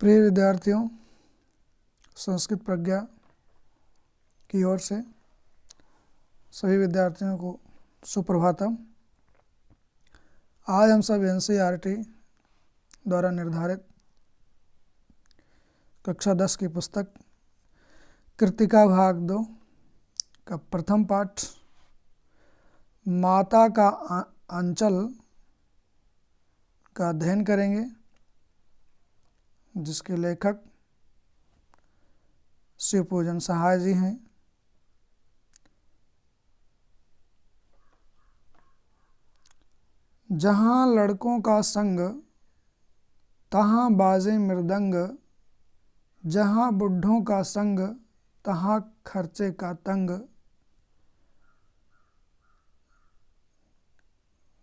प्रिय विद्यार्थियों, संस्कृत प्रज्ञा की ओर से सभी विद्यार्थियों को सुप्रभातम। आज हम सब NCERT द्वारा निर्धारित कक्षा 10 की पुस्तक कृतिका भाग 2 का प्रथम पाठ माता का अंचल का अध्ययन करेंगे, जिसके लेखक शिवपूजन सहाय जी हैं। जहाँ लड़कों का संग तहाँ बाजे मृदंग, जहाँ बुढ़ों का संग तहाँ खर्चे का तंग।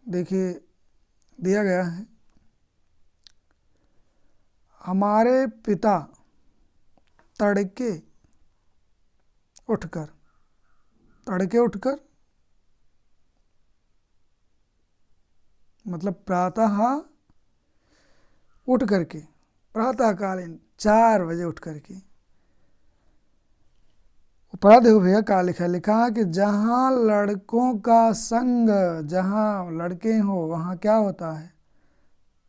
देखिए, दिया गया है, हमारे पिता तड़के उठकर मतलब प्रातः उठ करके, प्रातःकालीन 4 बजे उठ करके। पढ़ा देखो भैया, क्या लिखा है कि जहाँ लड़कों का संग, जहाँ लड़के हो वहाँ क्या होता है,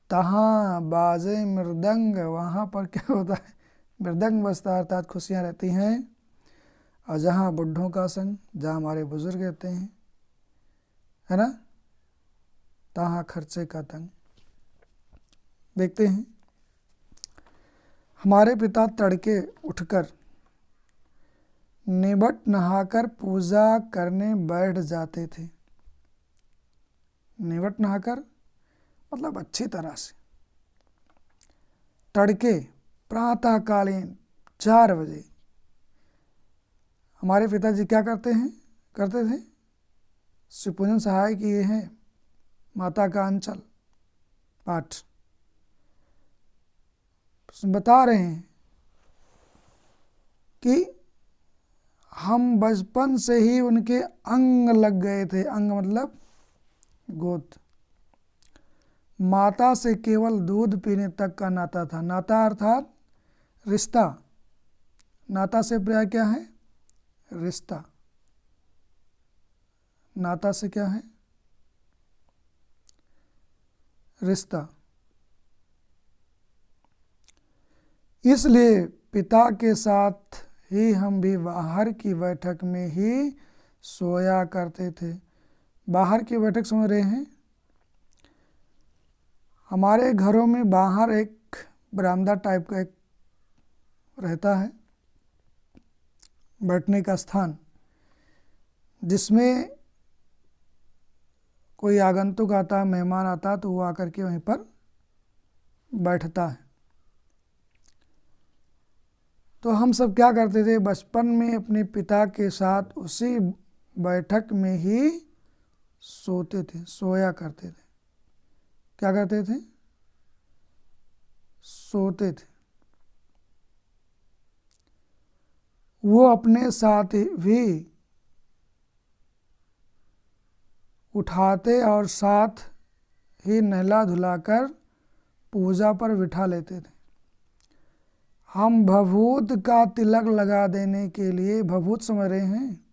तहाँ बाजे मृदंग, वहाँ पर क्या होता है, मृदंग बजता, अर्थात खुशियाँ रहती हैं। और जहाँ बुढ़ों का संग, जहाँ हमारे बुजुर्ग रहते हैं, है ना, तहाँ खर्चे का तंग। देखते हैं, हमारे पिता तड़के उठकर निबट नहाकर पूजा करने बैठ जाते थे। निबट नहाकर मतलब अच्छी तरह से, तड़के प्रातःकालीन 4 बजे हमारे पिताजी क्या करते थे। शिवपूजन सहाय की ये है माता का अंचल पाठ बता रहे हैं कि हम बचपन से ही उनके अंग लग गए थे। अंग मतलब गोद। माता से केवल दूध पीने तक का नाता था। नाता अर्थात रिश्ता। नाता से पर्याय क्या है, रिश्ता। नाता से क्या है, रिश्ता। इसलिए पिता के साथ ही हम भी बाहर की बैठक में ही सोया करते थे। बाहर की बैठक समझ रहे हैं, हमारे घरों में बाहर एक बरामदा टाइप का एक रहता है, बैठने का स्थान, जिसमें कोई आगंतुक आता, मेहमान आता तो वो आकर के वहीं पर बैठता है। तो हम सब क्या करते थे, बचपन में अपने पिता के साथ उसी बैठक में ही सोते थे, सोया करते थे। क्या करते थे, सोते थे। वो अपने साथ भी उठाते और साथ ही नहला धुलाकर पूजा पर बिठा लेते थे। हम भभूत का तिलक लगा देने के लिए, भभूत समझ रहे हैं,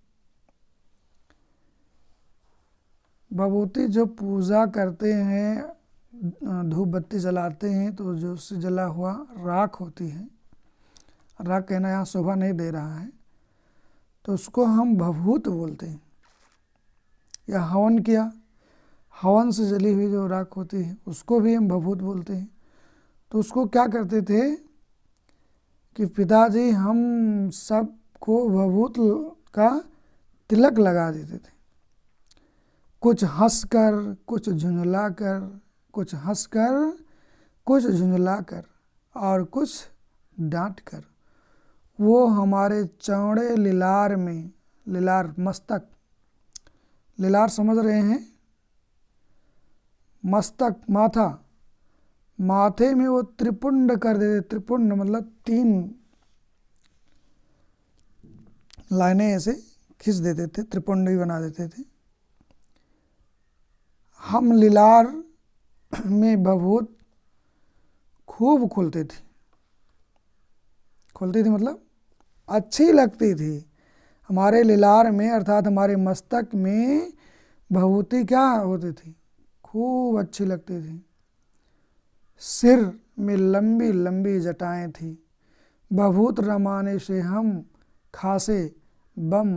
भभूति जो पूजा करते हैं, धूप बत्ती जलाते हैं तो जो उससे जला हुआ राख होती है, राख कहना यहाँ शोभा नहीं दे रहा है, तो उसको हम भभूत बोलते हैं। या हवन किया, हवन से जली हुई जो राख होती है उसको भी हम भभूत बोलते हैं। तो उसको क्या करते थे कि पिताजी हम सबको भभूत का तिलक लगा देते थे। कुछ हंसकर, कुछ झुंझलाकर, कुछ हंसकर, कुछ झुंझलाकर और कुछ डांट कर। वो हमारे चौड़े लिलार में, लिलार मस्तक, लिलार समझ रहे हैं, मस्तक माथा, माथे में वो त्रिपुंड कर देते। त्रिपुंड मतलब 3 लाइनें ऐसे खींच देते थे, त्रिपुंड भी बना देते थे। हम लिलार में भभूत खूब खुलते थे, खुलती थी मतलब अच्छी लगती थी। हमारे लीलार में अर्थात हमारे मस्तक में भभूति क्या होती थी, खूब अच्छी लगती थी। सिर में लंबी लंबी जटाएं थी, भभूत रमाने से हम खासे बम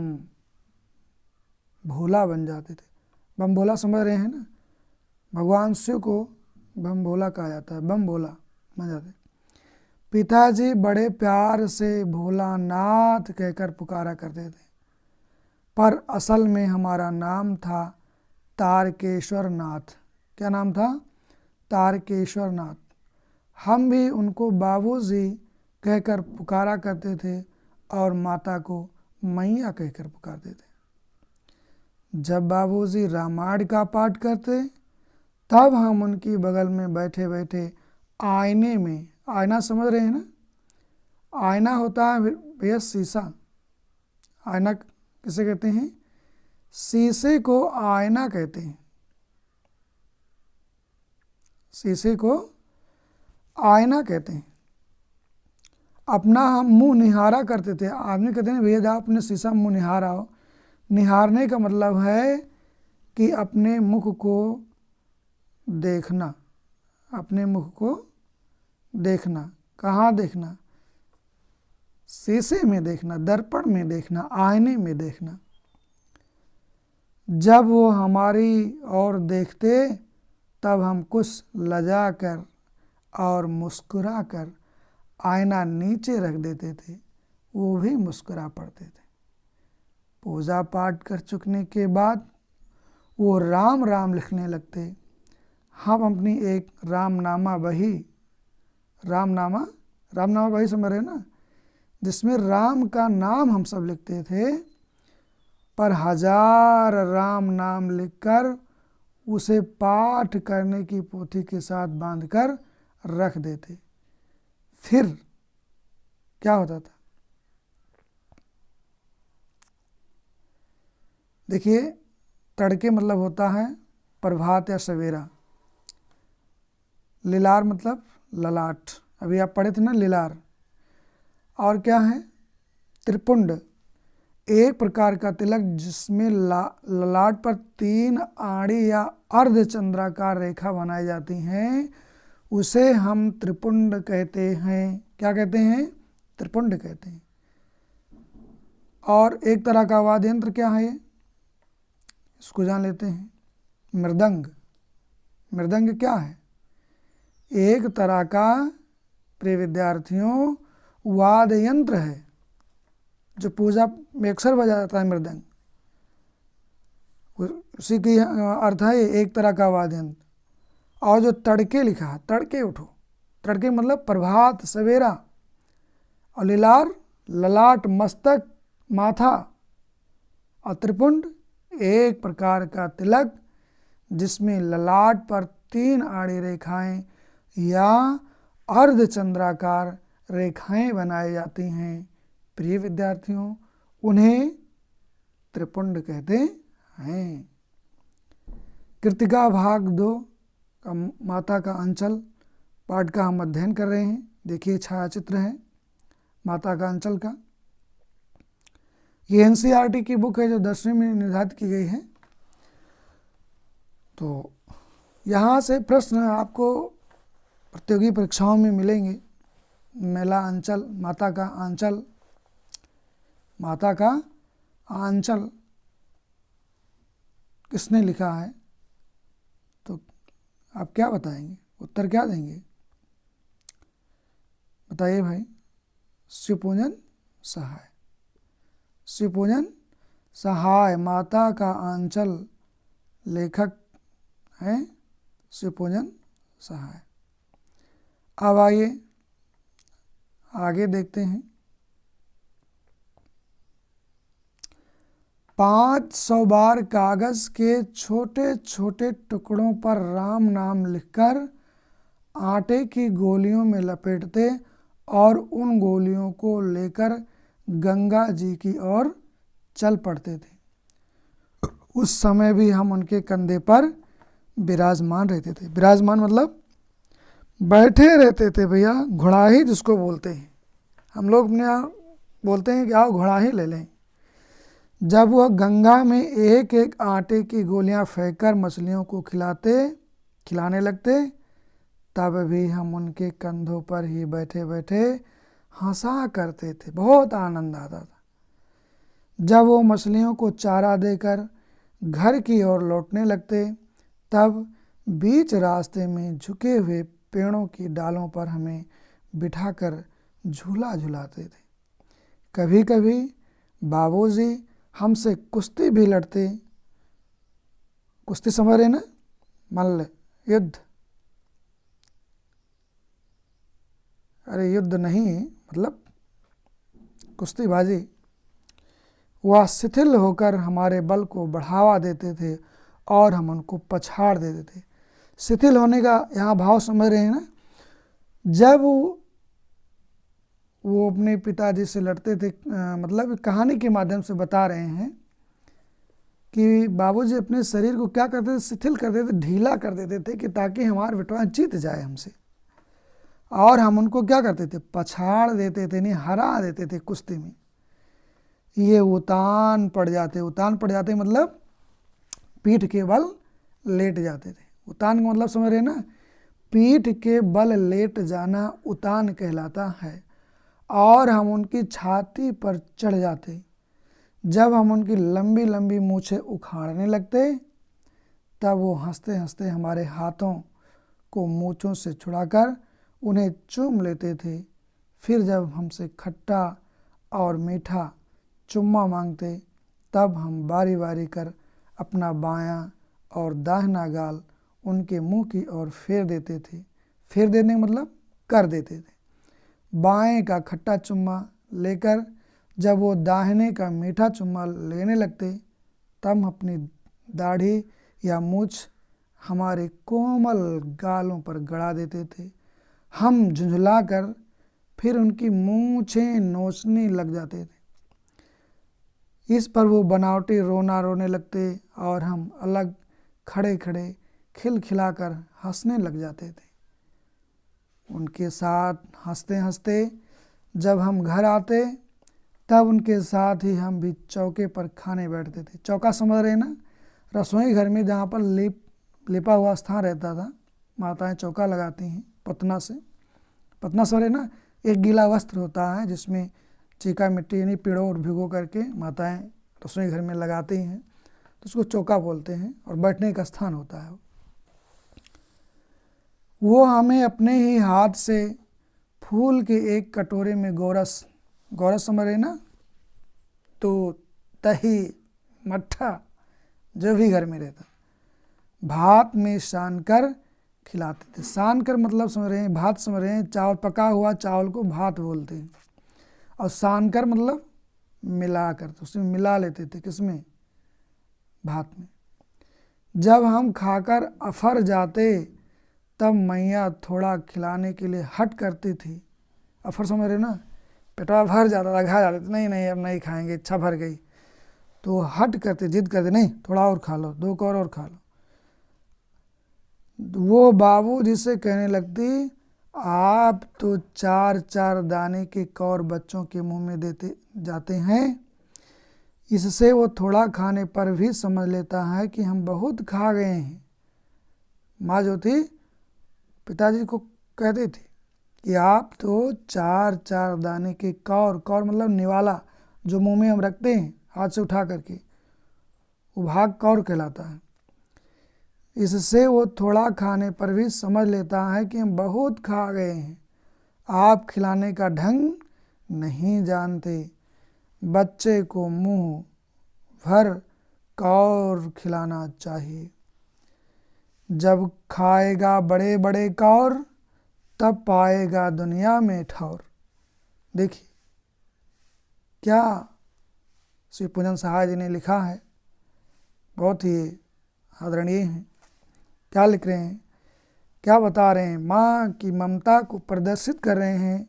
भोला बन जाते थे। बम भोला समझ रहे हैं ना, भगवान शिव को बम भोला कहा जाता है, बम भोला बन जाते। पिताजी बड़े प्यार से भोलानाथ कहकर पुकारा करते थे, पर असल में हमारा नाम था तारकेश्वर नाथ। क्या नाम था? तारकेश्वर नाथ। हम भी उनको बाबूजी कहकर पुकारा करते थे और माता को मैया कहकर पुकारते थे। जब बाबूजी रामायण का पाठ करते तब हम उनकी बगल में बैठे बैठे आईने में, आईना समझ रहे हैं ना, आईना होता है भैया शीशा। आईना किसे कहते हैं? शीशे को आईना कहते हैं, शीशे को आईना कहते हैं। अपना हम मुंह निहारा करते थे। आदमी कहते हैं भैया जाओ अपने शीशा में मुंह निहार आओ। निहारने का मतलब है कि अपने मुख को देखना, अपने मुख को देखना। कहाँ देखना? शीशे में देखना, दर्पण में देखना, आईने में देखना। जब वो हमारी ओर देखते तब हम कुछ लजा कर और मुस्कुरा कर आईना नीचे रख देते थे, वो भी मुस्कुरा पड़ते थे। पूजा पाठ कर चुकने के बाद वो राम राम लिखने लगते। हम अपनी एक रामनामा बही, रामनामा बही समझ रहे ना, जिसमें राम का नाम हम सब लिखते थे, पर 1000 राम नाम लिखकर उसे पाठ करने की पोथी के साथ बांधकर रख देते। फिर क्या होता था? देखिए, तड़के मतलब होता है प्रभात या सवेरा, लीलार मतलब ललाट, अभी आप पढ़े थे ना लीलार। और क्या है? त्रिपुंड, एक प्रकार का तिलक जिसमें ललाट पर 3 आड़ी या अर्धचंद्राकार रेखा बनाई जाती हैं, उसे हम त्रिपुंड कहते हैं। क्या कहते हैं? त्रिपुंड कहते हैं। और एक तरह का वाद्य यंत्र क्या है ये? इसको जान लेते हैं, मृदंग। मृदंग क्या है? एक तरह का प्रिय विद्यार्थियों वाद्य यंत्र है जो पूजा में अक्सर बजाया जाता है, मृदंग। उसी की अर्थ है एक तरह का वाद्य यंत्र। और जो तड़के लिखा है, तड़के उठो, तड़के मतलब प्रभात सवेरा। और लीलार ललाट, मस्तक, माथा। और त्रिपुंड एक प्रकार का तिलक जिसमें ललाट पर 3 आड़ी रेखाएं या अर्धचंद्राकार रेखाएं बनाई जाती हैं। प्रिय विद्यार्थियों, उन्हें त्रिपुंड कहते हैं। कृतिका भाग 2 का माता का अंचल पाठ का हम अध्ययन कर रहे हैं। देखिए छायाचित्र है माता का अंचल का। ये एनसीईआरटी की बुक है जो 10वीं में निर्धारित की गई है। तो यहाँ से प्रश्न आपको प्रतियोगी परीक्षाओं में मिलेंगे। मेला अंचल, माता का आंचल, माता का आंचल किसने लिखा है? तो आप क्या बताएंगे, उत्तर क्या देंगे? बताइए भाई। शिवपूजन सहाय, शिवपूजन सहाय माता का आंचल लेखक हैं शिवपूजन सहाय। अब आइए आगे देखते हैं। 500 बार कागज के छोटे छोटे टुकड़ों पर राम नाम लिखकर आटे की गोलियों में लपेटते और उन गोलियों को लेकर गंगा जी की ओर चल पड़ते थे। उस समय भी हम उनके कंधे पर विराजमान रहते थे। विराजमान मतलब बैठे रहते थे भैया, घुड़ाही जिसको बोलते हैं, हम लोग अपने यहाँ बोलते हैं कि आओ घोड़ा ही ले लें। जब वह गंगा में एक एक आटे की गोलियां फेंककर मछलियों को खिलाने लगते, तब भी हम उनके कंधों पर ही बैठे बैठे हंसा करते थे, बहुत आनंद आता था। जब वो मछलियों को चारा देकर घर की ओर लौटने लगते, तब बीच रास्ते में झुके हुए पेड़ों की डालों पर हमें बिठाकर झूला झुलाते थे। कभी कभी बाबूजी हमसे कुश्ती भी लड़ते। कुश्ती समझ रहे ना, मल्ल युद्ध, अरे युद्ध नहीं मतलब कुश्तीबाजी। वह शिथिल होकर हमारे बल को बढ़ावा देते थे और हम उनको पछाड़ देते थे। शिथिल होने का यहाँ भाव समझ रहे हैं ना। जब वो अपने पिताजी से लड़ते थे, मतलब कहानी के माध्यम से बता रहे हैं कि बाबूजी अपने शरीर को क्या करते थे, शिथिल कर देते, ढीला कर देते थे कि ताकि हमारे बेटवा जीत जाए हमसे, और हम उनको क्या करते थे, पछाड़ देते थे, नहीं हरा देते थे कुश्ती में। ये उतान पड़ जाते मतलब पीठ के बल लेट जाते थे। उतान का मतलब समझ रहे ना, पीठ के बल लेट जाना उतान कहलाता है। और हम उनकी छाती पर चढ़ जाते। जब हम उनकी लंबी लंबी मूछें उखाड़ने लगते, तब वो हंसते हंसते हमारे हाथों को मूछों से छुड़ाकर उन्हें चूम लेते थे। फिर जब हमसे खट्टा और मीठा चुम्मा मांगते, तब हम बारी बारी कर अपना बायां और दाहिना गाल उनके मुंह की ओर फेर देते थे। फेर देने मतलब कर देते थे। बाएं का खट्टा चुम्मा लेकर जब वो दाहिने का मीठा चुम्मा लेने लगते, तब हम अपनी दाढ़ी या मूछ हमारे कोमल गालों पर गड़ा देते थे। हम झुंझलाकर फिर उनकी मूछें नोचने लग जाते थे। इस पर वो बनावटी रोना रोने लगते और हम अलग खड़े खड़े खिलखिलाकर हंसने लग जाते थे। उनके साथ हंसते हंसते जब हम घर आते, तब उनके साथ ही हम भी चौके पर खाने बैठते थे। चौका समझ रहे ना, रसोई घर में जहाँ पर लिपा हुआ स्थान रहता था, माताएं चौका लगाती हैं पतना से। पतना समझ रहे ना, एक गीला वस्त्र होता है जिसमें चीका मिट्टी यानी पिड़ोर भिगो करके माताएं रसोई घर में लगाती हैं, तो उसको चौका बोलते हैं और बैठने का स्थान होता है। वो हमें अपने ही हाथ से फूल के एक कटोरे में गोरस समझ रहे ना, तो दही मट्ठा जो भी घर में रहता, भात में सान कर खिलाते थे। सान कर मतलब समझ रहे हैं, भात समझ रहे हैं, चावल पका हुआ चावल को भात बोलते हैं। और सान कर मतलब मिला कर, तो उसमें मिला लेते थे, किसमें, भात में। जब हम खाकर अफर जाते, तब मैया थोड़ा खिलाने के लिए हट करती थी। अफर समझ रहे ना, पेटवा भर जाता था, खा जाते थे, नहीं नहीं अब नहीं खाएंगे, इच्छा भर गई, तो हट करते, जिद करते, नहीं थोड़ा और खा लो, 2 कौर और खा लो। वो बाबू जिसे कहने लगती, आप तो 4-4 दाने के कौर बच्चों के मुंह में देते जाते हैं। इससे वो थोड़ा खाने पर भी समझ लेता है कि हम बहुत खा गए हैं। माँ जो थी पिताजी को कहती थी कि आप तो 4-4 दाने के कौर मतलब निवाला, जो मुंह में हम रखते हैं हाथ से उठा करके, वो भाग कौर कहलाता है। इससे वो थोड़ा खाने पर भी समझ लेता है कि हम बहुत खा गए हैं। आप खिलाने का ढंग नहीं जानते। बच्चे को मुंह भर कौर खिलाना चाहिए। जब खाएगा बड़े बड़े कौर, तब पाएगा दुनिया में ठौर। देखिए क्या श्री पूजन सहाय जी ने लिखा है, बहुत ही आदरणीय हैं। क्या लिख रहे हैं, क्या बता रहे हैं, माँ की ममता को प्रदर्शित कर रहे हैं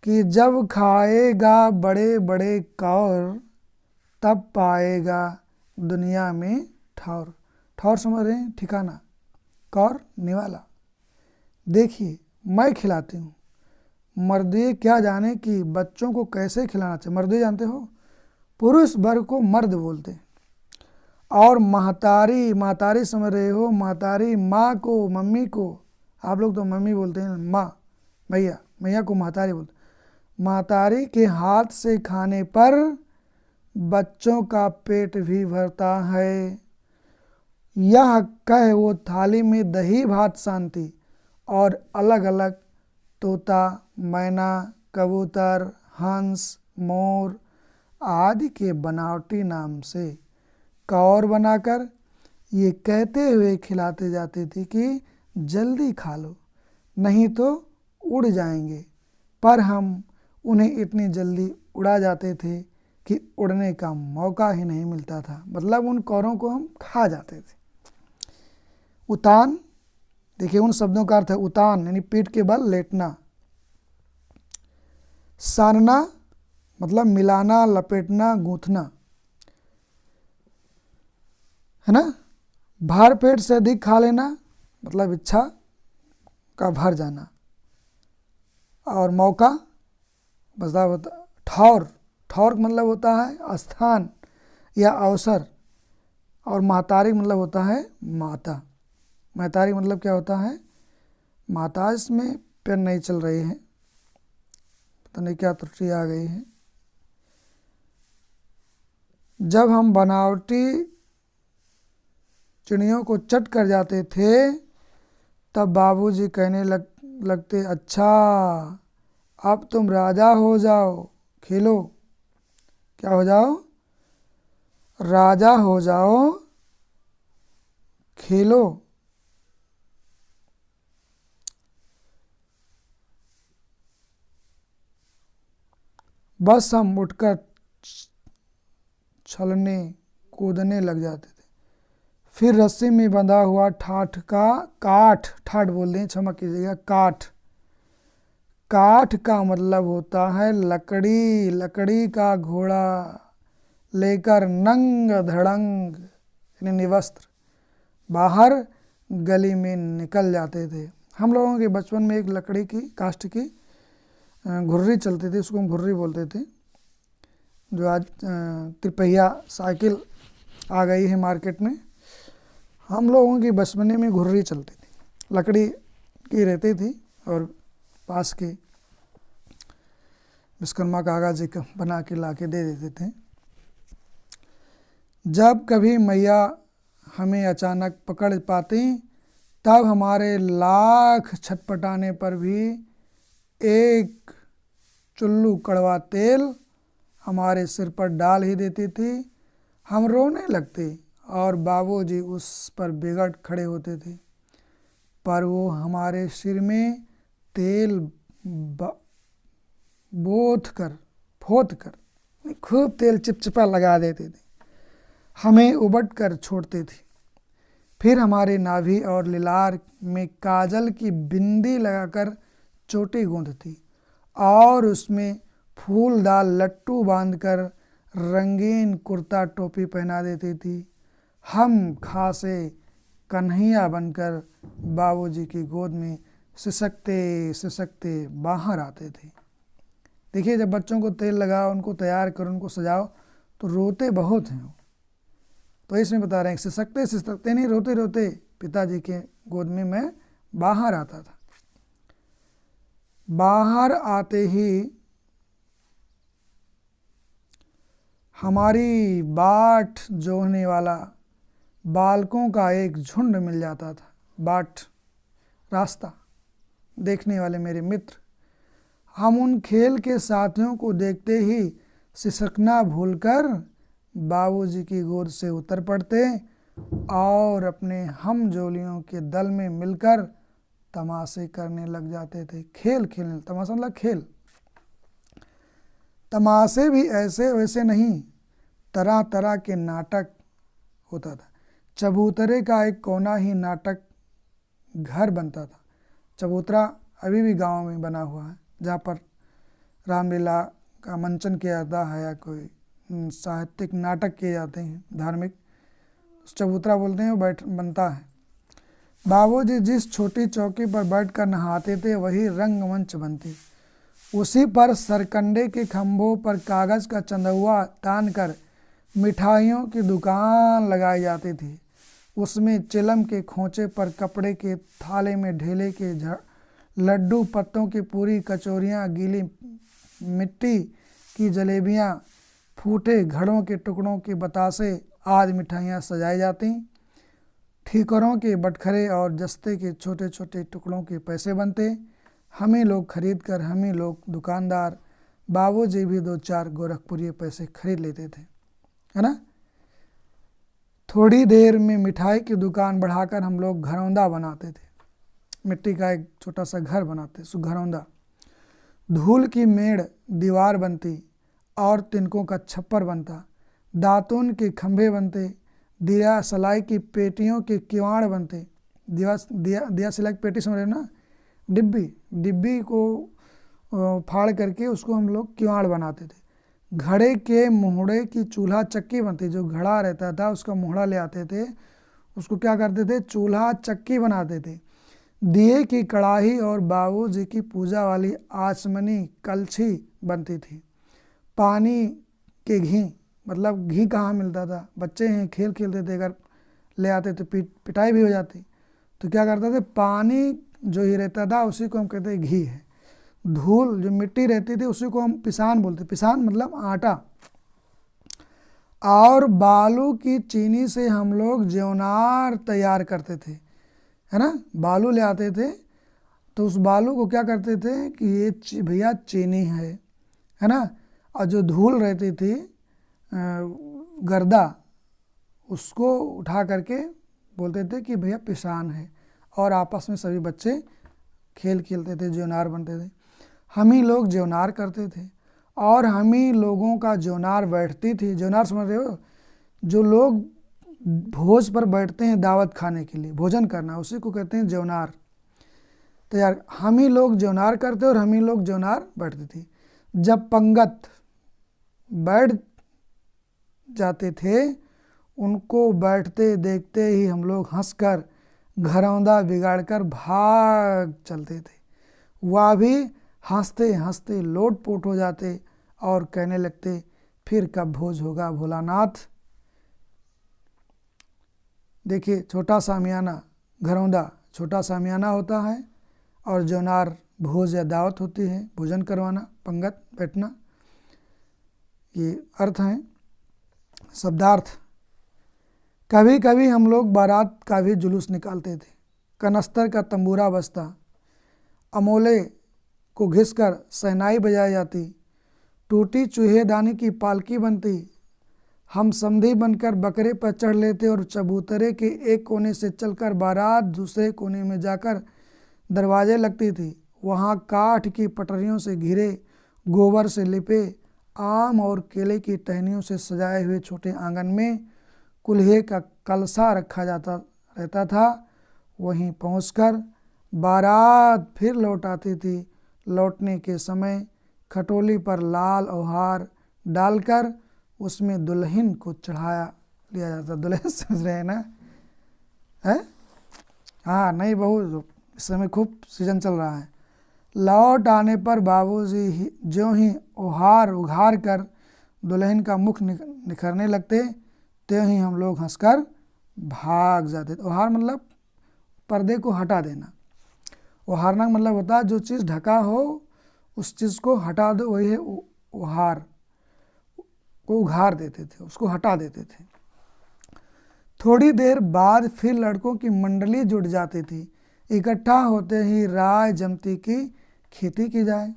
कि जब खाएगा बड़े बड़े कौर, तब पाएगा दुनिया में ठौर। ठौर समझ रहे हैं, ठिकाना, कौर निवाला। देखिए मैं खिलाती हूँ, मर्दे क्या जाने कि बच्चों को कैसे खिलाना चाहिए। मर्दे जानते हो, पुरुष वर्ग को मर्द बोलते हैं। और महतारी, महतारी समझ रहे हो, महतारी माँ को, मम्मी को, आप लोग तो मम्मी बोलते हैं, माँ, मैया, मैया को महतारी बोलते हैं। महतारी के हाथ से खाने पर बच्चों का पेट भी भरता है। यह कह वो थाली में दही भात शांति और अलग अलग तोता, मैना, कबूतर, हंस, मोर आदि के बनावटी नाम से कौर बनाकर ये कहते हुए खिलाते जाते थे कि जल्दी खा लो नहीं तो उड़ जाएंगे। पर हम उन्हें इतनी जल्दी उड़ा जाते थे कि उड़ने का मौका ही नहीं मिलता था। मतलब उन कौरों को हम खा जाते थे। उतान, देखिए उन शब्दों का अर्थ है उतान यानी पीठ के बल लेटना। सानना मतलब मिलाना, लपेटना, गूंथना, है ना। भर पेट से अधिक खा लेना मतलब इच्छा का भर जाना। और मौका बता ठौर, ठौर मतलब होता है स्थान या अवसर। और महतारी मतलब होता है माता। महतारी मतलब क्या होता है, माता। इसमें पेन नहीं चल रही है, पता नहीं क्या त्रुटि आ गई है। जब हम बनावटी चिड़ियों को चट कर जाते थे तब बाबूजी कहने लगते, अच्छा अब तुम राजा हो जाओ, खेलो। क्या हो जाओ, राजा हो जाओ, खेलो। बस हम उठकर छलने कूदने लग जाते थे। फिर रस्सी में बंधा हुआ ठाठ का काठ, ठाठ बोल दें, क्षमा कीजिएगा, काठ। काठ का मतलब होता है लकड़ी। लकड़ी का घोड़ा लेकर नंग धड़ंग यानी निवस्त्र बाहर गली में निकल जाते थे। हम लोगों के बचपन में एक लकड़ी की, काष्ठ की घुर्री चलती थी, उसको हम घुर्री बोलते थे। जो आज त्रिपहिया साइकिल आ गई है मार्केट में, हम लोगों की बचपने में घुर्री चलती थी, लकड़ी की रहती थी और पास के विश्वकर्मा काका जी का बना के ला के दे देते थे। जब कभी मैया हमें अचानक पकड़ पाती तब हमारे लाख छटपटाने पर भी एक चुल्लू कड़वा तेल हमारे सिर पर डाल ही देती थी। हम रोने लगते और बाबूजी उस पर बिगड़ खड़े होते थे, पर वो हमारे सिर में तेल फोत कर खूब तेल चिपचिपा लगा देते थे, हमें उबट कर छोड़ते थे। फिर हमारे नाभि और लिलार में काजल की बिंदी लगाकर चोटी गूंथती और उसमें फूलदार लट्टू बांधकर रंगीन कुर्ता टोपी पहना देती थी। हम खासे कन्हैया बनकर बाबूजी की गोद में सिसकते सिसकते बाहर आते थे। देखिए, जब बच्चों को तेल लगाओ, उनको तैयार करो, उनको सजाओ तो रोते बहुत हैं। तो इसमें बता रहे हैं सिसकते सिसकते नहीं, रोते रोते पिताजी के गोद में मैं बाहर आता था। बाहर आते ही हमारी बाट जोहने वाला बालकों का एक झुंड मिल जाता था। बाट रास्ता देखने वाले मेरे मित्र, हम उन खेल के साथियों को देखते ही सिसकना भूलकर बाबूजी की गोद से उतर पड़ते और अपने हम जोलियों के दल में मिलकर तमाशे करने लग जाते थे। खेल खेलने, तमाशा मतलब खेल। तमाशे भी ऐसे वैसे नहीं, तरह तरह के नाटक होता था। चबूतरे का एक कोना ही नाटक घर बनता था। चबूतरा अभी भी गांव में बना हुआ है, जहाँ पर रामलीला का मंचन किया जाता है या कोई साहित्यिक नाटक किए जाते हैं धार्मिक, चबूतरा बोलते हैं, वो बनता है। बाबूजी जिस छोटी चौकी पर बैठकर नहाते थे वही रंगमंच बनती। उसी पर सरकंडे के खंभों पर कागज़ का चंदुआ तान कर मिठाइयों की दुकान लगाई जाती थी। उसमें चिलम के खोंचे पर कपड़े के थाले में ढेले के लड्डू, पत्तों की पूरी, कचौरियाँ, गीली मिट्टी की जलेबियाँ, फूटे घड़ों के टुकड़ों के बतासे आदि मिठाइयाँ सजाई जाती। ठीकरों के बटखरे और जस्ते के छोटे छोटे टुकड़ों के पैसे बनते। हमें लोग खरीद कर हमें लोग दुकानदार, बाबूजी भी 2-4 गोरखपुरी पैसे खरीद लेते थे, है ना। थोड़ी देर में मिठाई की दुकान बढ़ाकर हम लोग घरौंदा बनाते थे। मिट्टी का एक छोटा सा घर बनाते, सो घरौंदा। धूल की मेड़ दीवार बनती और तिनकों का छप्पर बनता। दातून के खंभे बनते। दिया सलाई की पेटियों के किवाड़ बनते। दिया सिलाई की पेटी समझ रहे ना, डिब्बी को फाड़ करके उसको हम लोग किवाड़ बनाते थे। घड़े के मोहड़े की चूल्हा चक्की बनती। जो घड़ा रहता था उसका मोहड़ा ले आते थे, उसको क्या करते थे, चूल्हा चक्की बनाते थे। दिए की कढ़ाई और बाबूजी की पूजा वाली आचमनी कलछी बनती थी। पानी के घी, मतलब घी कहाँ मिलता था, बच्चे हैं खेल खेलते थे, अगर ले आते तो पिटाई भी हो जाती। तो क्या करते थे, पानी जो ही रहता था उसी को हम कहते हैं घी है। धूल जो मिट्टी रहती थी उसी को हम पिसान बोलते। पिसान मतलब आटा। और बालू की चीनी से हम लोग ज्योनार तैयार करते थे, है ना। बालू ले आते थे तो उस बालू को क्या करते थे कि ये भैया चीनी है ना। और जो धूल रहती थी गर्दा, उसको उठा करके बोलते थे कि भैया पिसान है। और आपस में सभी बच्चे खेल खेलते थे, ज्योनार बनते थे। हम ही लोग ज्योनार करते थे और हम ही लोगों का ज्योनार बैठती थी। ज्योनार समझ रहे हो, जो लोग भोज पर बैठते हैं दावत खाने के लिए, भोजन करना, उसी को कहते हैं ज्योनार। तो यार हम ही लोग ज्योनार करते और हम ही लोग ज्योनार बैठती थी। जब पंगत बैठ जाते थे उनको बैठते देखते ही हम लोग हंसकर घरौंदा बिगाड़कर भाग चलते थे। वह भी हंसते हंसते लोटपोट हो जाते और कहने लगते, फिर कब भोज होगा भोलानाथ। देखिए, छोटा सामियाना, घरौंदा छोटा सामियाना होता है और ज्योनार भोज या दावत होती है, भोजन करवाना, पंगत बैठना, ये अर्थ हैं। शब्दार्थ, कभी कभी हम लोग बारात का भी जुलूस निकालते थे। कनस्तर का तंबूरा बजता, अमोले को घिसकर शहनाई बजाई जाती, टूटी चूहेदानी की पालकी बनती। हम समधी बनकर बकरे पर चढ़ लेते और चबूतरे के एक कोने से चलकर बारात दूसरे कोने में जाकर दरवाजे लगती थी। वहाँ काठ की पटरियों से घिरे, गोबर से लिपे, आम और केले की टहनियों से सजाए हुए छोटे आंगन में कुल्हे का कलसा रखा जाता रहता था। वहीं पहुंचकर बारात फिर लौट आती थी। लौटने के समय खटोली पर लाल ओहार डालकर उसमें दुल्हन को चढ़ाया लिया जाता। दुल्हन समझ रहे हैं ना, है हाँ, नहीं बहू, इस समय खूब सीजन चल रहा है। लौट आने पर बाबूजी ज्यों ही ओहार उघार कर दुल्हन का मुख निखरने लगते, त्यों ही हम लोग हंसकर भाग जाते। ओहार मतलब पर्दे को हटा देना। ओहारना मतलब होता है जो चीज़ ढका हो उस चीज़ को हटा दो, वही है ओहार। को उघार देते थे, उसको हटा देते थे। थोड़ी देर बाद फिर लड़कों की मंडली जुट जाती थी। इकट्ठा होते ही राय जमती की खेती की जाए।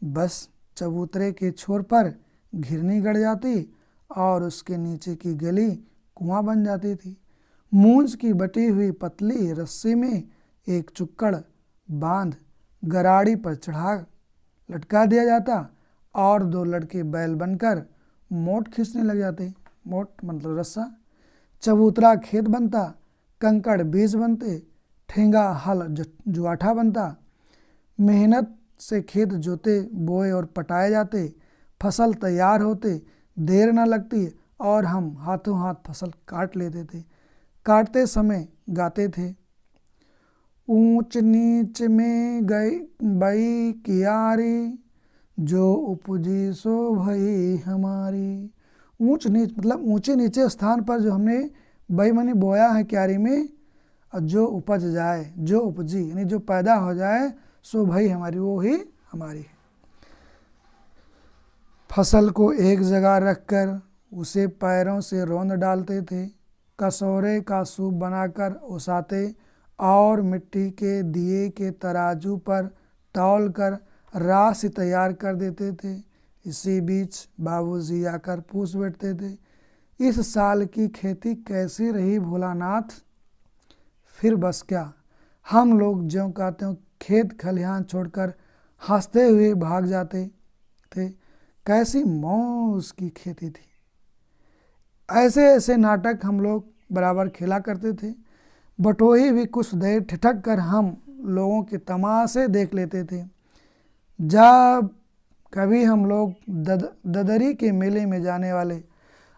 बस चबूतरे के छोर पर घिरनी गड़ जाती और उसके नीचे की गली कुआं बन जाती थी। मूंज की बटी हुई पतली रस्सी में एक चुक्कड़ बांध गराड़ी पर चढ़ा लटका दिया जाता और 2 लड़के बैल बनकर मोट खींचने लग जाते। मोट मतलब रस्सा। चबूतरा खेत बनता, कंकड़ बीज बनते, ठेंगा हल जुआठा बनता। मेहनत से खेत जोते, बोए और पटाए जाते। फसल तैयार होते देर न लगती और हम हाथों हाथ फसल काट लेते थे। काटते समय गाते थे, ऊंच नीच में गई बई कियारी, जो उपजी सो भई हमारी। ऊंच नीच मतलब ऊंचे नीचे स्थान पर जो हमने बेईमानी बोया है क्यारी में, और जो उपज जाए, जो उपजी यानी जो पैदा हो जाए, सो भई हमारी, वो ही हमारी है। फसल को एक जगह रखकर उसे पैरों से रौंद डालते थे, कसौरे का सूप बनाकर उसाते और मिट्टी के दिए के तराजू पर तौल कर राशि तैयार कर देते थे। इसी बीच बाबूजी आकर पूछ बैठते थे, इस साल की खेती कैसी रही भोलानाथ? फिर बस क्या, हम लोग ज्यों का त्यों खेत खलिहान छोड़कर हंसते हुए भाग जाते थे। कैसी मौज की खेती थी। ऐसे ऐसे नाटक हम लोग बराबर खेला करते थे। बटोही भी कुछ देर ठिठक कर हम लोगों के तमाशे देख लेते थे। जब कभी हम लोग ददरी के मेले में जाने वाले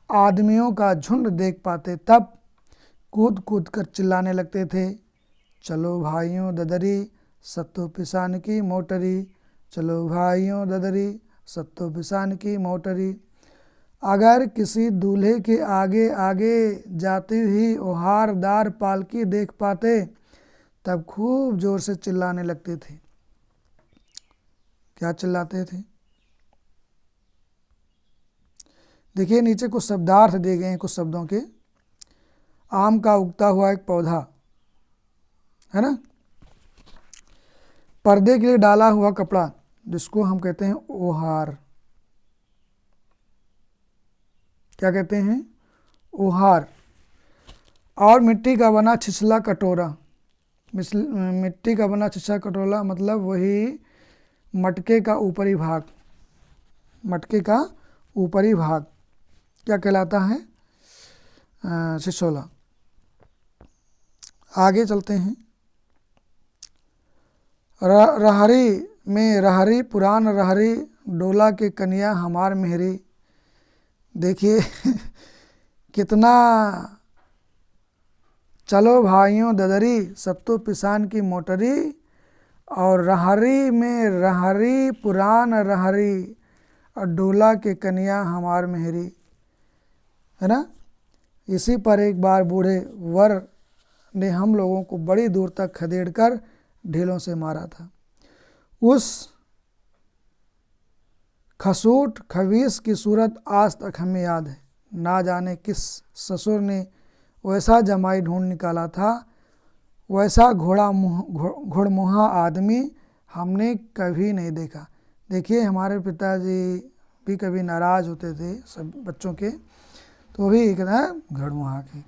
आदमियों का झुंड देख पाते, तब कूद कूद कर चिल्लाने लगते थे, चलो भाइयों ददरी सत्तू पिसान की मोटरी, चलो भाइयों ददरी सत्तू पिसान की मोटरी। अगर किसी दूल्हे के आगे आगे जाती हुई ओहारदार पालकी देख पाते, तब खूब जोर से चिल्लाने लगते थे। क्या चिल्लाते थे? देखिए नीचे कुछ शब्दार्थ दिए गए हैं कुछ शब्दों के। आम का उगता हुआ एक पौधा है ना, पर्दे के लिए डाला हुआ कपड़ा जिसको हम कहते हैं ओहार। क्या कहते हैं? ओहार। और मिट्टी का बना छिछला कटोरा। मिट्टी का बना छिछला कटोरा मतलब वही मटके का ऊपरी भाग। मटके का ऊपरी भाग क्या कहलाता है? छिछोला। आगे चलते हैं। रहरी में रहरी पुरान रहरी, डोला के कन्या हमार मेहरी। देखिए कितना, चलो भाइयों ददरी सत्तू पिसान की मोटरी, और रहरी में रहरी पुरान रहरी, और डोला के कन्या हमार मेहरी, है ना। इसी पर एक बार बूढ़े वर ने हम लोगों को बड़ी दूर तक खदेड़ कर ढीलों से मारा था। उस खसूट खबीस की सूरत आज तक हमें याद है। ना जाने किस ससुर ने वैसा जमाई ढूंढ निकाला था, वैसा घोड़मुहा आदमी हमने कभी नहीं देखा। देखिए हमारे पिताजी भी कभी नाराज़ होते थे सब बच्चों के, तो भी कहना है घोड़मुहा के।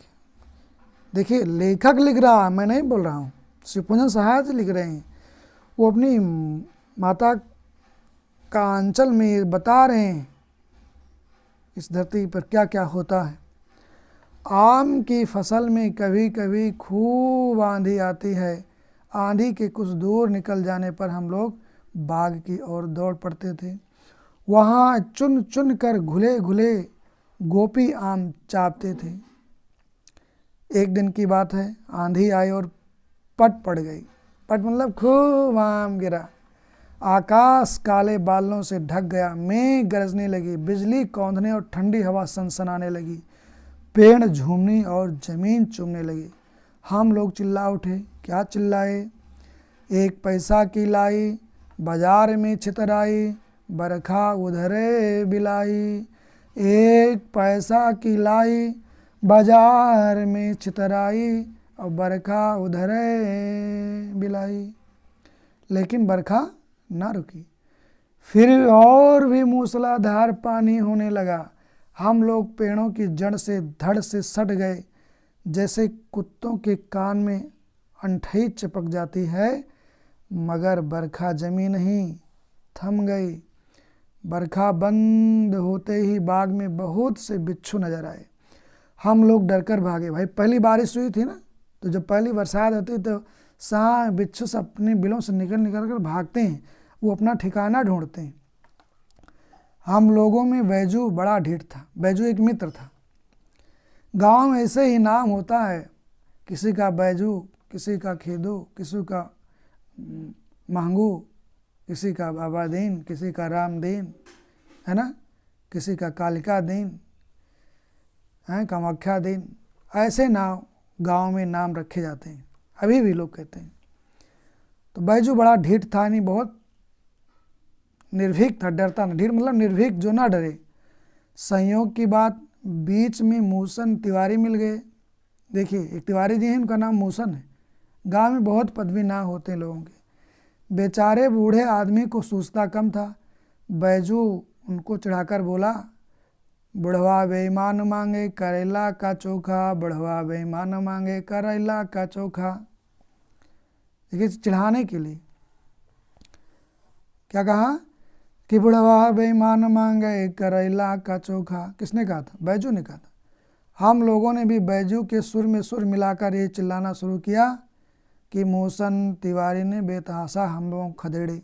देखिए लेखक लिख रहा है, मैं नहीं बोल रहा हूँ, शिवपूजन सहाय से लिख रहे हैं। वो अपनी माता का अंचल में बता रहे हैं इस धरती पर क्या क्या होता है। आम की फसल में कभी कभी खूब आंधी आती है। आंधी के कुछ दूर निकल जाने पर हम लोग बाग की ओर दौड़ पड़ते थे। वहाँ चुन चुन कर घुले घुले गोपी आम चापते थे। एक दिन की बात है, आंधी आई और पट पड़ गई। पट मतलब खूब आम गिरा। आकाश काले बादलों से ढक गया। मेघ गरजने लगी, बिजली कौंधने और ठंडी हवा सनसनाने लगी। पेड़ झूमने और जमीन चूमने लगी। हम लोग चिल्ला उठे। क्या चिल्लाए? एक पैसा की लाई बाजार में छितराई, बरखा उधरे बिलाई। एक पैसा की लाई बाजार में छितराई, और बरखा उधरे बिलाई। लेकिन बरखा ना रुकी। फिर और भी मूसलाधार पानी होने लगा। हम लोग पेड़ों की जड़ से धड़ से सट गए, जैसे कुत्तों के कान में अंठई चिपक जाती है। मगर बरखा जमी नहीं, थम गई। बरखा बंद होते ही बाग में बहुत से बिच्छू नजर आए। हम लोग डरकर भागे। भाई पहली बारिश हुई थी ना, तो जब पहली बरसात होती तो सांप बिच्छू से अपने बिलों से निकल निकल कर भागते हैं, वो अपना ठिकाना ढूंढते हैं। हम लोगों में बैजू बड़ा ढीठ था। बैजू एक मित्र था। गांव में ऐसे ही नाम होता है, किसी का बैजू, किसी का खेदू, किसी का महंगू, किसी का बाबा दीन, किसी का राम दीन, है ना, किसी का कालिका दीन है, कामाख्या दीन, ऐसे नाम गांव में नाम रखे जाते हैं, अभी भी लोग कहते हैं। तो बैजू बड़ा ढीठ था, नहीं बहुत निर्भीक था, डरता ना, ढीठ मतलब निर्भीक, जो ना डरे। संयोग की बात, बीच में मूसन तिवारी मिल गए। देखिए एक तिवारी जी हैं, उनका नाम मूसन है। गांव में बहुत पदवी ना होते लोगों के। बेचारे बूढ़े आदमी को सूझता कम था। बैजू उनको चढ़ाकर बोला, बुढ़वा बेईमान मांगे करेला का चोखा, बुढ़वा बेईमान मांगे करेला का चोखा। देखिए चिढ़ाने के लिए क्या कहा कि बुढ़वा बेईमान मांगे करेला का चोखा। किसने कहा था? बैजू ने कहा था। हम लोगों ने भी बैजू के सुर में सुर मिलाकर ये चिल्लाना शुरू किया कि मूसन तिवारी ने बेतहाशा हम लोगों को खदेड़े।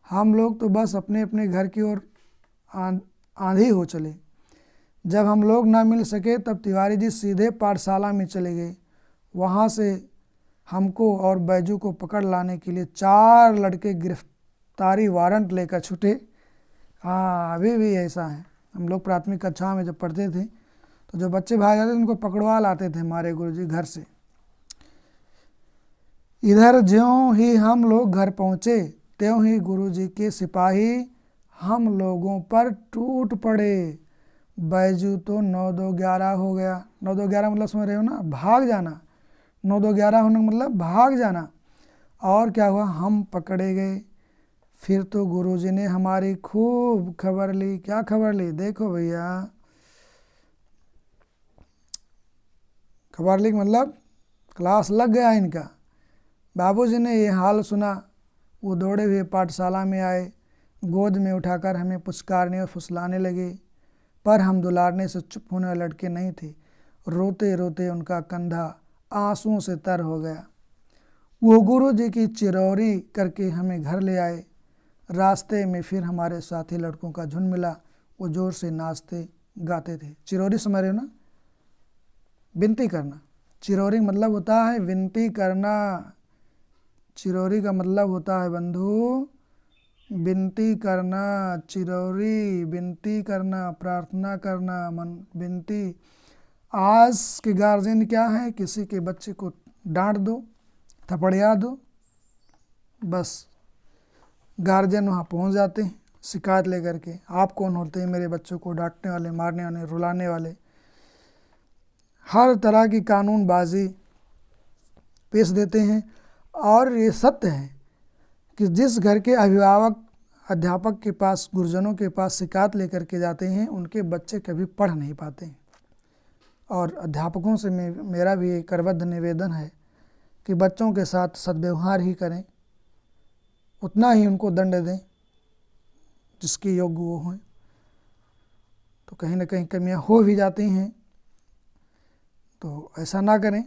हम लोग तो बस अपने अपने घर की ओर आंधी हो चले। जब हम लोग ना मिल सके तब तिवारी जी सीधे पाठशाला में चले गए। वहाँ से हमको और बैजू को पकड़ लाने के लिए 4 लड़के गिरफ्तारी वारंट लेकर छूटे। हाँ, अभी भी ऐसा है। हम लोग प्राथमिक कक्षा में जब पढ़ते थे तो जो बच्चे भाग जाते थे उनको पकड़वा लाते थे हमारे गुरुजी घर से। इधर ज्यों ही हम लोग घर पहुँचे त्यों ही गुरुजी के सिपाही हम लोगों पर टूट पड़े। बैजू तो 9-2-11 हो गया। 9-2-11 मतलब समझ रहे हो ना, भाग जाना। 9-2-11 होने का मतलब भाग जाना। और क्या हुआ, हम पकड़े गए। फिर तो गुरुजी ने हमारी खूब खबर ली। क्या खबर ली? देखो भैया, खबर ली मतलब क्लास लग गया इनका। बाबूजी ने ये हाल सुना, वो दौड़े हुए पाठशाला में आए, गोद में उठाकर हमें पुचकारने और फुसलाने लगे। पर हम दुलारने से चुप होने वाले लड़के नहीं थे। रोते रोते उनका कंधा आंसुओं से तर हो गया। वो गुरुजी की चिरौरी करके हमें घर ले आए। रास्ते में फिर हमारे साथी लड़कों का झुंड मिला। वो जोर से नाचते गाते थे। चिरौरी समझ रहे हो ना, विनती करना। चिरौरी मतलब होता है विनती करना। चिरौरी का मतलब होता है बंधु विनती करना। चिरौरी विनती करना, प्रार्थना करना, मन विनती। आज के गार्जियन क्या है, किसी के बच्चे को डांट दो, थपड़िया दो, बस गार्जियन वहाँ पहुँच जाते हैं शिकायत लेकर के। आप कौन होते हैं मेरे बच्चों को डांटने वाले, मारने वाले, रुलाने वाले। हर तरह की कानूनबाजी पेश देते हैं। और ये सत्य है कि जिस घर के अभिभावक अध्यापक के पास, गुरुजनों के पास शिकायत लेकर के जाते हैं, उनके बच्चे कभी पढ़ नहीं पाते। और अध्यापकों से मेरा भी एक करबद्ध निवेदन है कि बच्चों के साथ सद्व्यवहार ही करें, उतना ही उनको दंड दें जिसकी योग्य वो हों। तो कहीं ना कहीं कमियां हो भी जाती हैं, तो ऐसा ना करें।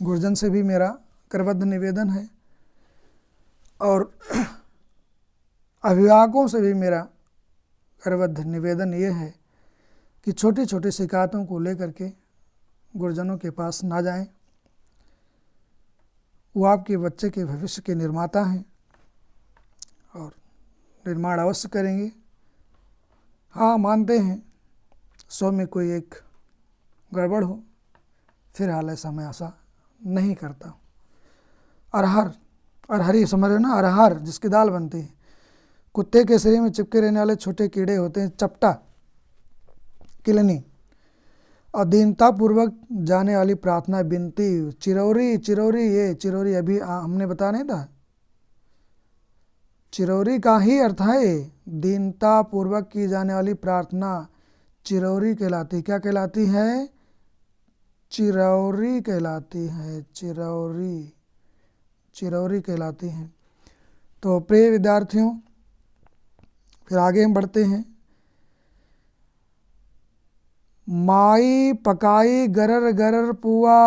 गुरुजन से भी मेरा करबद्ध निवेदन है और अभिभावकों से भी मेरा करबद्ध निवेदन ये है कि छोटी छोटी शिकायतों को लेकर के गुरुजनों के पास ना जाएं। वो आपके बच्चे के भविष्य के निर्माता हैं और निर्माण अवश्य करेंगे। हाँ, मानते हैं 100 में कोई एक गड़बड़ हो, फिलहाल ऐसा मैं आशा नहीं करता। अरहरी समझ रहे हो ना, अरहर जिसकी दाल बनती है। कुत्ते के शरीर में चिपके रहने वाले छोटे कीड़े होते हैं चपटा, किलनी। और दीनतापूर्वक जाने वाली प्रार्थना, विनती, चिरौरी। चिरौरी, ये चिरौरी अभी हमने बताया नहीं था। चिरौरी का ही अर्थ है दीनतापूर्वक की जाने वाली प्रार्थना चिरौरी कहलाती। क्या कहलाती है? चिरौरी कहलाती है। चिरौरी, चिरौरी कहलाती है। तो प्रिय विद्यार्थियों, फिर आगे हम बढ़ते हैं। माई पकाई गरर गरर पुआ,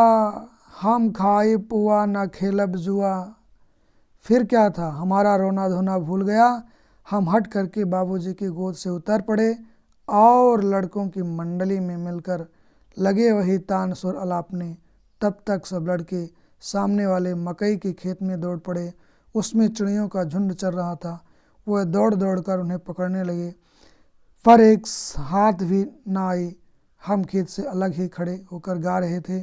हम खाई पुआ न खेलब जुआ। फिर क्या था, हमारा रोना धोना भूल गया। हम हट करके बाबूजी की गोद से उतर पड़े और लड़कों की मंडली में मिलकर लगे वही तान सुर अलापने। तब तक सब लड़के सामने वाले मकई के खेत में दौड़ पड़े। उसमें चिड़ियों का झुंड चल रहा था। वह दौड़ दौड़ कर उन्हें पकड़ने लगे, पर एक हाथ भी न आई। हम खेत से अलग ही खड़े होकर गा रहे थे,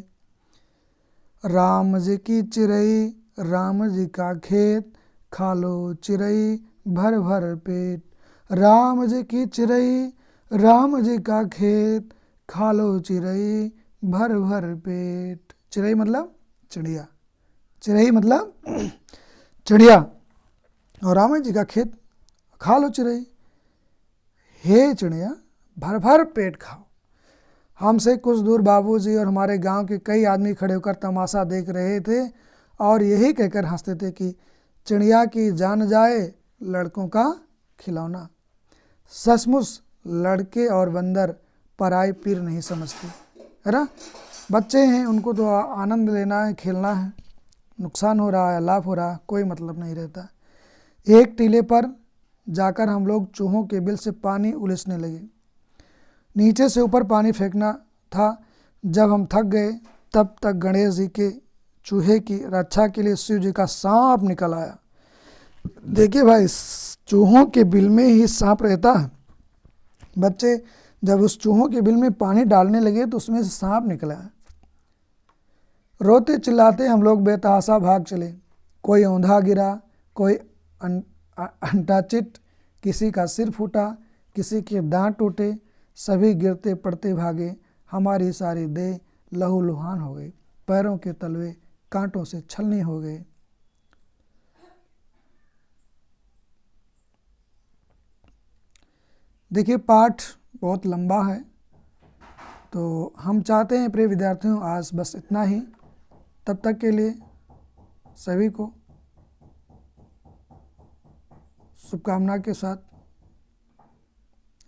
राम जी की चिरई राम जी का खेत, खा लो चिरई भर भर पेट। राम जी की चिरई राम जी का खेत, खा लो चिरई भर भर पेट। चिरई मतलब चिड़िया, चिरई मतलब चिड़िया, और राम जी का खेत, खा लो चिरई। हे चिड़िया भर भर पेट खाओ। हमसे कुछ दूर बाबूजी और हमारे गांव के कई आदमी खड़े होकर तमाशा देख रहे थे और यही कहकर हंसते थे कि चिड़िया की जान जाए लड़कों का खिलौना। सचमुच लड़के और बंदर पराई पीर नहीं समझते, है ना। बच्चे हैं, उनको तो आनंद लेना है, खेलना है, नुकसान हो रहा है लाभ हो रहा है कोई मतलब नहीं रहता। एक टीले पर जाकर हम लोग चूहों के बिल से पानी उलीचने लगे। नीचे से ऊपर पानी फेंकना था। जब हम थक गए तब तक गणेश जी के चूहे की रक्षा के लिए शिव जी का सांप निकल आया। देखिए भाई, चूहों के बिल में ही सांप रहता है। बच्चे जब उस चूहों के बिल में पानी डालने लगे तो उसमें से सांप निकला। रोते चिल्लाते हम लोग बेतहाशा भाग चले। कोई औंधा गिरा, कोई अंटाचिट, किसी का सिर फूटा, किसी के दांत टूटे, सभी गिरते पड़ते भागे। हमारी सारी देह लहूलुहान हो गई, पैरों के तलवे कांटों से छलनी हो गए। देखिए पाठ बहुत लंबा है, तो हम चाहते हैं प्रिय विद्यार्थियों आज बस इतना ही। तब तक के लिए सभी को शुभकामना के साथ